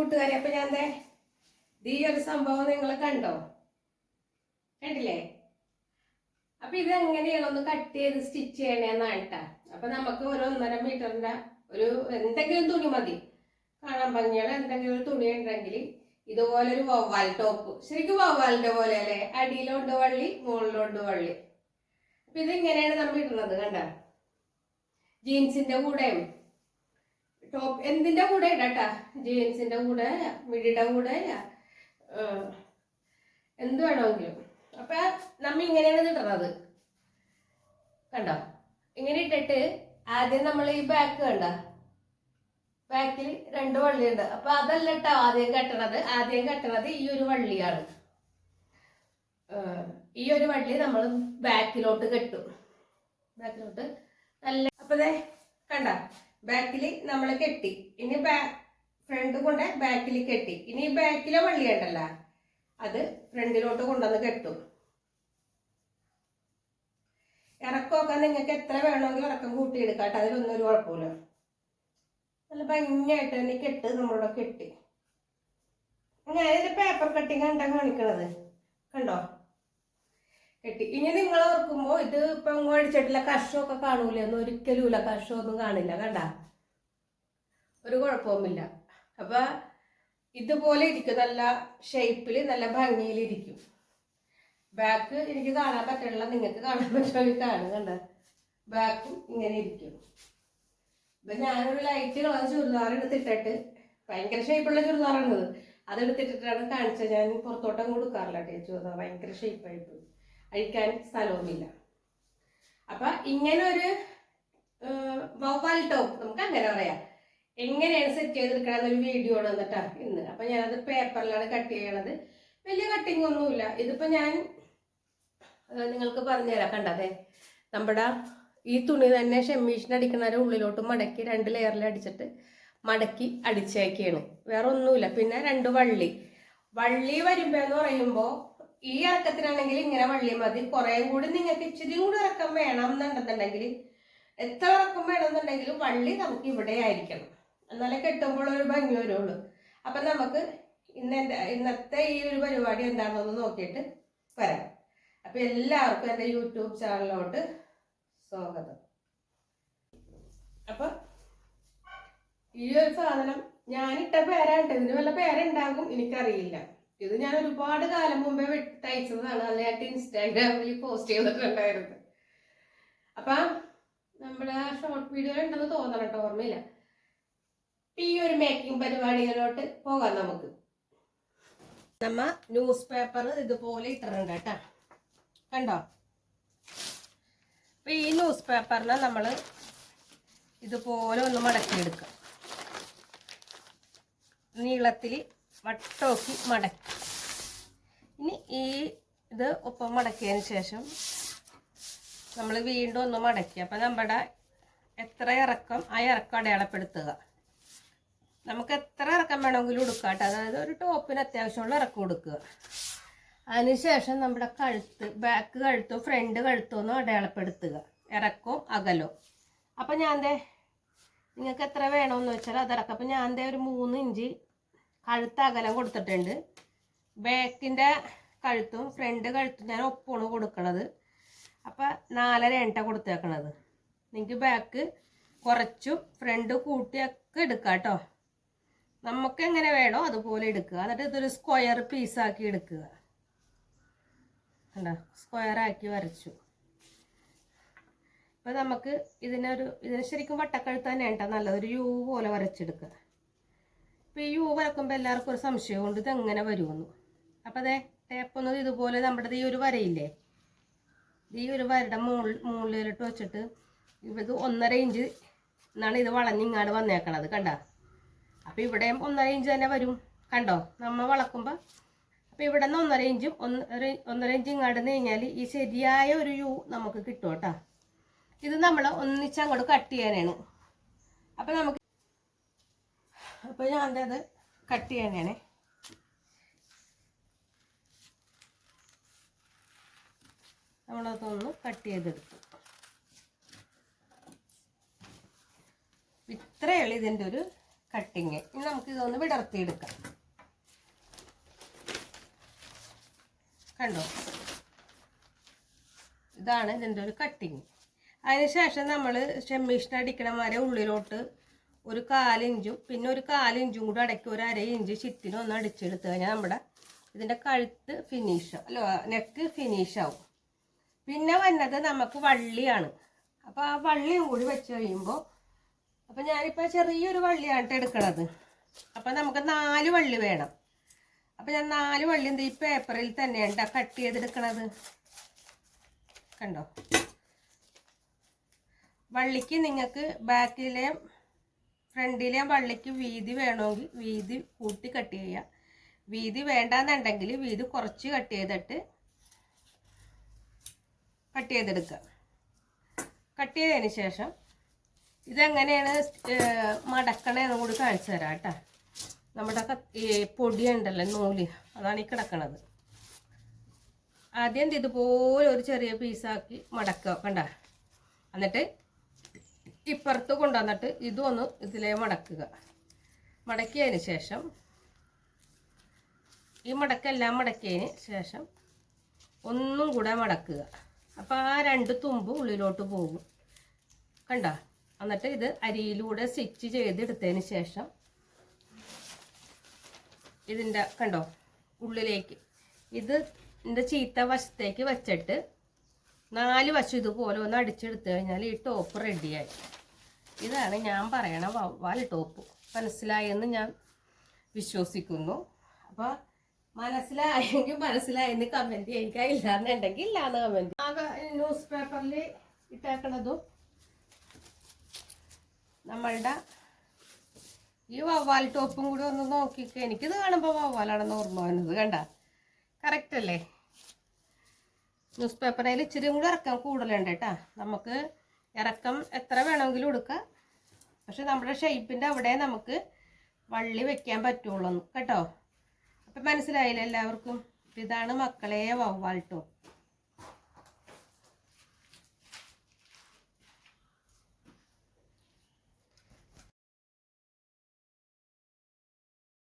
കൂട്ടുകാരെ, അപ്പൊ ഞാൻ ഈ ഒരു സംഭവം നിങ്ങൾ കണ്ടോ? കണ്ടില്ലേ? അപ്പൊ ഇത് എങ്ങനെയാണൊന്ന് കട്ട് ചെയ്ത് സ്റ്റിച്ച് ചെയ്യണേന്നാണ് കേട്ടാ. അപ്പൊ നമുക്ക് ഒരു 1.5 മീറ്ററിന്റെ ഒരു എന്തെങ്കിലും തുണി മതി, കാണാൻ ഭംഗിയുള്ള എന്തെങ്കിലും ഒരു തുണി ഉണ്ടെങ്കിൽ ഇതുപോലെ ഒരു വവ്വാൽ ടോപ്പ്, ശരിക്കും വവ്വാലിന്റെ പോലെ അല്ലെ, അടിയിലോണ്ട് വള്ളി മുകളിലോണ്ട് വള്ളി. അപ്പൊ ഇതിങ്ങനെയാണ് നമ്മൾ ഇടുന്നത്. കണ്ട, ജീൻസിന്റെ കൂടെയും ടോപ്പ് എന്തിന്റെ കൂടെ ഇടട്ടാ, ജീൻസിന്റെ കൂടെ, മിഡിയുടെ കൂടെ, എന്ത് വേണമെങ്കിലും. അപ്പൊ നമ്മ ഇങ്ങനെയാണ് ഇടുന്നത്. കണ്ടോ? ഇങ്ങനെ ഇട്ടിട്ട് ആദ്യം നമ്മൾ ഈ ബാക്ക് കണ്ട, ബാക്കിൽ 2 വള്ളിയുണ്ട്. അപ്പൊ അതല്ല കേട്ടോ ആദ്യം കെട്ടണത് ഈ ഒരു വള്ളിയാണ്. ഈ ഒരു വള്ളി നമ്മൾ ബാക്കിലോട്ട് കെട്ടും. ബാക്കിലോട്ട് നല്ല, അപ്പൊ കണ്ട, ബാക്കിൽ നമ്മൾ കെട്ടി. ഇനി ഫ്രണ്ട് കൊണ്ട് ബാക്കിൽ കെട്ടി. ഇനി ബാക്കിലെ വള്ളി ഉണ്ടല്ല, അത് ഫ്രണ്ടിലോട്ട് കൊണ്ടുവന്ന് കെട്ടും. ഇറക്കമൊക്കെ നിങ്ങൾക്ക് എത്ര വേണമെങ്കിലും ഇറക്കം കൂട്ടിയെടുക്കാട്ടെ, അതിലൊന്നും ഒരു കുഴപ്പമില്ല. നല്ല ഭംഗിയായിട്ട് തന്നെ കെട്ട് നമ്മളിവിടെ കെട്ടി. അങ്ങനെ ഇതിന്റെ പേപ്പർ കട്ടിങ് കണ്ടാ കാണിക്കണത്. കണ്ടോ? കെട്ടി. ഇനി നിങ്ങൾ ഓർക്കുമ്പോ ഇത് ഇപ്പൊ അടിച്ചിട്ടില്ല, കഷമൊക്കെ കാണൂല, ഒന്നും ഒരിക്കലുമില്ല, കഷമൊന്നും കാണില്ല. കണ്ട, ഒരു കുഴപ്പവുമില്ല. അപ്പൊ ഇതുപോലെ ഇരിക്കും, നല്ല ഷേപ്പില് നല്ല ഭംഗിയിലിരിക്കും. ബാക്ക് എനിക്ക് കാണാൻ പറ്റില്ല, നിങ്ങൾക്ക് കാണാൻ പറ്റുമെങ്കിൽ കാണും. കണ്ട, ബാക്കും ഇങ്ങനെ ഇരിക്കും. ഇപ്പൊ ഞാനൊരു ലൈറ്റ് കളർ ചുരിദാർ എടുത്തിട്ടിട്ട്, ഭയങ്കര ഷേപ്പുള്ള ചുരിദാറാണത്, അതെടുത്തിട്ടിട്ടാണ് കാണിച്ചത്. ഞാൻ പുറത്തോട്ടം കൊടുക്കാറില്ല ചുരിദാർ, ഭയങ്കര ഷേപ്പായിട്ട് അഴിക്കാൻ സ്ഥലവുമില്ല. അപ്പൊ ഇങ്ങനെ ഒരു വവ്വാൽ ടോപ്പ് നമുക്ക് അങ്ങനെ പറയാം. എങ്ങനെയാണ് സെറ്റ് ചെയ്തെടുക്കണമെന്നൊരു വീഡിയോ വന്നിട്ടാ ഇന്ന്. അപ്പൊ ഞാനത് പേപ്പറിലാണ് കട്ട് ചെയ്യണത്. വലിയ കട്ടിങ് ഒന്നുമില്ല. ഇതിപ്പോ ഞാൻ നിങ്ങൾക്ക് പറഞ്ഞുതരാം. കണ്ടതേ, നമ്മുടെ ഈ തുണി തന്നെ ഷെമ്മീഷിന് അടിക്കണ ഉള്ളിലോട്ട് മടക്കി 2 ലെയറിൽ അടിച്ചിട്ട് മടക്കി അടിച്ചേക്കാണ്, വേറെ ഒന്നുമില്ല. പിന്നെ 2 വള്ളി വരുമ്പോ എന്ന് പറയുമ്പോ ഈ ഇറക്കത്തിനാണെങ്കിൽ ഇങ്ങനെ വള്ളി മതി. കുറേ കൂടി നിങ്ങൾക്ക് ഇച്ചിരി കൂടി ഇറക്കം വേണം എന്നുണ്ടെന്നുണ്ടെങ്കിൽ, എത്ര ഇറക്കം വേണമെന്നുണ്ടെങ്കിലും വള്ളി നമുക്ക് ഇവിടെ ആയിരിക്കണം, എന്നാലേ കെട്ടുമ്പോൾ ഒരു ഭംഗി വരുള്ളൂ. അപ്പൊ നമുക്ക് ഇന്നത്തെ ഈ ഒരു പരിപാടി എന്താണെന്ന് നോക്കിയിട്ട് വരാം. അപ്പൊ എല്ലാവർക്കും എൻ്റെ യൂട്യൂബ് ചാനലിലോട്ട് സ്വാഗതം. അപ്പൊ ഈ ഒരു സാധനം ഞാനിട്ട പേരാണ്ട്, ഇതിന് വല്ല പേരുണ്ടാകും എനിക്കറിയില്ല. ഇത് ഞാൻ ഒരുപാട് കാലം മുമ്പേ തയ്ച്ചതാണ്, അതിനായിട്ട് ഇൻസ്റ്റാഗ്രാമിൽ പോസ്റ്റ് ചെയ്തിട്ടുണ്ടായിരുന്നു. അപ്പൊ നമ്മുടെ ഷോർട്ട് വീഡിയോ ഉണ്ടെന്ന് തോന്നണം കേട്ടോ, ഓർമ്മയില്ല. ഈ ഒരു മേക്കിംഗ് പരിപാടിയിലോട്ട് പോകാം നമുക്ക്. നമ്മ ന്യൂസ് പേപ്പർ ഇതുപോലെ ഇട്ടിട്ടുണ്ട് കേട്ടാ, കണ്ടോ? അപ്പൊ ഈ ന്യൂസ് പേപ്പറിനെ നമ്മൾ ഇതുപോലെ ഒന്ന് മടക്കിയെടുക്കാം. നീളത്തിൽ വട്ടോക്കി മടക്കി. ഇനി ഇത് ഒപ്പം മടക്കിയതിന് ശേഷം നമ്മൾ വീണ്ടും ഒന്ന് മടക്കി. അപ്പം നമ്മുടെ എത്ര ഇറക്കം, ആ ഇറക്കം അടയാളപ്പെടുത്തുക. നമുക്ക് എത്ര ഇറക്കം വേണമെങ്കിലും എടുക്കാം കേട്ടോ, അതായത് ഒരു ടോപ്പിന് അത്യാവശ്യമുള്ള ഇറക്കം കൊടുക്കുക. അതിനുശേഷം നമ്മുടെ കഴുത്ത്, ബാക്ക് കഴുത്തോ ഫ്രണ്ട് കഴുത്തോ ഒന്നും അടയാളപ്പെടുത്തുക, ഇറക്കവും അകലോ. അപ്പം ഞാൻ നിങ്ങൾക്ക് എത്ര വേണമെന്ന് വെച്ചാൽ അതിറക്കാം. അപ്പം ഞാൻ ഒരു 3 ഇഞ്ച് കഴുത്ത് അകലം കൊടുത്തിട്ടുണ്ട്. ബാക്കിൻ്റെ കഴുത്തും ഫ്രണ്ട് കഴുത്തും ഞാൻ ഒപ്പമാണ് കൊടുക്കണത്. അപ്പം 4.5 കൊടുത്തേക്കണത്. നിങ്ങൾക്ക് ബാക്ക് കുറച്ചും ഫ്രണ്ട് കൂട്ടിയൊക്കെ എടുക്കാം കേട്ടോ, നമുക്ക് എങ്ങനെ വേണോ അതുപോലെ എടുക്കുക. എന്നിട്ട് ഇതൊരു സ്ക്വയർ പീസാക്കി എടുക്കുക. കണ്ടോ? സ്ക്വയറാക്കി വരച്ചു. അപ്പം നമുക്ക് ഇതിന് ശരിക്കും വട്ടക്കഴുത്ത് തന്നെ കേട്ടോ നല്ലത്, ഒരു യു പോലെ വരച്ചെടുക്കുക. ഇപ്പം ഈ യു വരക്കുമ്പോൾ എല്ലാവർക്കും ഒരു സംശയമുണ്ട്, ഇതെങ്ങനെ വരുമെന്ന്. അപ്പം ടേപ്പൊന്നത് ഇതുപോലെ നമ്മുടെ ഈ ഒരു വരയില്ലേ, ഈ ഒരു വരയുടെ മുകളിലിട്ട് വെച്ചിട്ട് ഇത് 1.5 ഇഞ്ച് എന്നാണ് ഇത് വളഞ്ഞിങ്ങാട് വന്നേക്കണത്. കണ്ട? അപ്പം ഇവിടെയും 1.5 ഇഞ്ച് തന്നെ വരും. കണ്ടോ? നമ്മൾ വളക്കുമ്പോൾ അപ്പം ഇവിടെ നിന്ന് 1.5 ഇഞ്ചും 1.5 ഇഞ്ച് ഇങ്ങാട് കഴിഞ്ഞാൽ ഈ ശരിയായ ഒരു യു നമുക്ക് കിട്ടും കേട്ടോ. ഇത് നമ്മൾ ഒന്നിച്ചങ്ങോട്ട് കട്ട് ചെയ്യാനാണ്. അപ്പം ഞാനത് കട്ട് ചെയ്യാനാണ്. നമ്മളതൊന്ന് കട്ട് ചെയ്തെടുത്തു. ഇത്രയുള്ള ഇതിൻ്റെ ഒരു കട്ടിങ്. ഇനി നമുക്ക് ഇതൊന്ന് വിടർത്തിയെടുക്കാം. കണ്ടോ, ഇതാണ് ഇതിൻ്റെ ഒരു കട്ടിങ്. അതിനുശേഷം നമ്മൾ ഷെമ്മീഷൻ അടിക്കണമാരെ ഉള്ളിലോട്ട് ഒരു 1/4 ഇഞ്ചും പിന്നെ ഒരു 1/4 ഇഞ്ചും കൂടെ അടയ്ക്ക് ഒരു 1/2 ഇഞ്ച് ചുറ്റിനൊന്ന് അടിച്ചെടുത്ത് കഴിഞ്ഞാൽ നമ്മുടെ ഇതിൻ്റെ കഴുത്ത് ഫിനിഷ് അല്ല നെക്ക് ഫിനിഷാവും. പിന്നെ വന്നത് നമുക്ക് വള്ളിയാണ്. അപ്പോൾ ആ വള്ളിയും കൂടി വെച്ച് കഴിയുമ്പോൾ, അപ്പോൾ ഞാനിപ്പോൾ ചെറിയൊരു വള്ളിയാണ് എടുക്കണത്. അപ്പോൾ നമുക്ക് 4 വള്ളി വേണം. അപ്പോൾ ഞാൻ 4 വള്ളി എന്ത് ഈ പേപ്പറിൽ തന്നെയാണ് കട്ട് ചെയ്തെടുക്കണത്. കണ്ടോ, വള്ളിക്ക് നിങ്ങൾക്ക് ബാക്കിലെയും ഫ്രണ്ടിലെയും വള്ളിക്ക് വീതി വേണമെങ്കിൽ വീതി കൂട്ടി കട്ട് ചെയ്യുക. വീതി വേണ്ടാന്നുണ്ടെങ്കിൽ വീതി കുറച്ച് കട്ട് ചെയ്തെടുക്കുക. കട്ട് ചെയ്തതിന് ശേഷം ഇതെങ്ങനെയാണ് മടക്കണേന്ന് കൂടി കാണിച്ചു തരാം കേട്ടോ. നമ്മുടെ പൊടി ഉണ്ടല്ലോ, നൂല്, അതാണ് ഈ കിടക്കണത്. ആദ്യം ഇതുപോലെ ഒരു ചെറിയ പീസാക്കി മടക്കുക. കണ്ട, എന്നിട്ട് ഇപ്പുറത്ത് കൊണ്ടുവന്നിട്ട് ഇതൊന്ന് ഇതിലേ മടക്കുക. മടക്കിയതിന് ശേഷം ഈ മടക്കെല്ലാം മടക്കിയതിന് ശേഷം ഒന്നും കൂടെ മടക്കുക. അപ്പോൾ ആ 2 തുമ്പ് ഉള്ളിലോട്ട് പോകും. കണ്ട, എന്നിട്ട് ഇത് അരിയിലൂടെ സ്റ്റിച്ച് ചെയ്തെടുത്തതിന് ശേഷം ഇതിൻ്റെ കണ്ടോ ഉള്ളിലേക്ക് ഇതിൻ്റെ ചീത്ത വശത്തേക്ക് വെച്ചിട്ട് 4 വശം ഇതുപോലെ ഒന്ന് അടിച്ചെടുത്ത് കഴിഞ്ഞാൽ ഈ ടോപ്പ് റെഡിയായി. ഇതാണ് ഞാൻ പറയണ വവ്വാൽ ടോപ്പ്. മനസ്സിലായെന്ന് ഞാൻ വിശ്വസിക്കുന്നു. അപ്പോൾ മനസ്സിലായെങ്കിൽ മനസ്സിലായെന്ന് കമൻറ്റ് ചെയ്യുക, ഇല്ലാന്നുണ്ടെങ്കിൽ ഇല്ലാന്ന് കമൻറ്റ്. ആകെ ന്യൂസ് പേപ്പറിൽ ഇട്ടേക്കണതും നമ്മളുടെ ഈ വവ്വാൽ ടോപ്പും കൂടി ഒന്ന് നോക്കിക്കുക. എനിക്കിത് കാണുമ്പോൾ വവ്വാലാണെന്ന് ഓർമ്മ വരുന്നത്. കണ്ട, കറക്റ്റ് അല്ലേ? ന്യൂസ് പേപ്പറിൽ ഇച്ചിരി കൂടി ഇറക്കം കൂടുതലുണ്ട് കേട്ടോ. നമുക്ക് ഇറക്കം എത്ര വേണമെങ്കിലും എടുക്കാം. പക്ഷെ നമ്മുടെ ഷേപ്പിൻ്റെ അവിടെ നമുക്ക് വള്ളി വെക്കാൻ പറ്റുള്ളൂ കേട്ടോ. അപ്പം മനസ്സിലായില്ല എല്ലാവർക്കും? ഇതാണ് മക്കളെ വവ്വാൽ ടോപ്പ്.